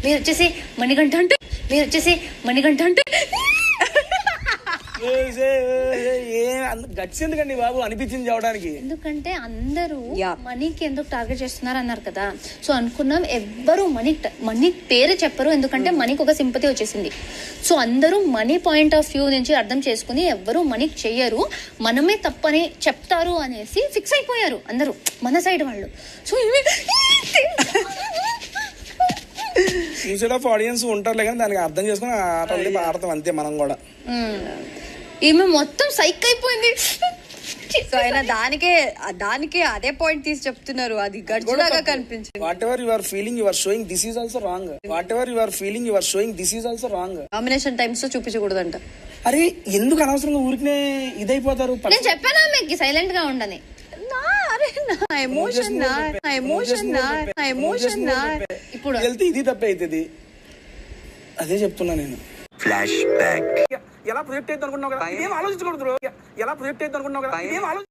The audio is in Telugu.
మీరు వచ్చేసి మణికంఠ అంటే గట్స్ ఎందుకండి బాబు అనిపించింది చెప్పడానికి? ఎందుకంటే అందరూ మనీకి ఎందుకు టార్గెట్ చేస్తున్నారు అన్నారు కదా, సో అనుకున్నాం ఎవ్వరు మనీ పేరు చెప్పరు, ఎందుకంటే మనీకి ఒక సింపతి వచ్చేసింది. సో అందరూ మనీ పాయింట్ ఆఫ్ వ్యూ నుంచి అర్థం చేసుకుని ఎవ్వరు మనీకి చెయ్యరు, మనమే తప్పని చెప్తారు అనేసి ఫిక్స్ అయిపోయారు అందరూ మన సైడ్ వాళ్ళు. సో ఇన్స్టెడ్ ఆఫ్ ఆడియన్స్ ఉంటారులే కానీ దానికి అర్థం చేసుకుని ఆటలు ఆడతాం అంతే మనం కూడా. ఈమె మొత్తం సైక్ అయిపోయింది. సో ఆయన దానికే అదే పాయింట్ తీసి చెప్తున్నారు, అది గడ్జలాగా కనిపించింది. Whatever you are feeling you are showing this is also wrong. Whatever you are feeling you are showing this is also wrong. Nomination times లో చూపించకూడదంట. అరే ఎందుకు అనవసరంగా ఊరికనే ఇదైపోతారు? నేను చెప్పానా మీకు సైలెంట్ గా ఉండని. ఇప్పుడు వెళ్తే ఇది తప్పే అవుతుంది, అదే చెప్తున్నా నేను. Flash back. ఎలా ప్రొజెక్ట్ అయితే అనుకున్నావు కదా, ఏం ఆలోచించకూడదు. ఎలా ప్రొజెక్ట్ అయితే అనుకున్నావు కదా, ఏం ఆలోచించ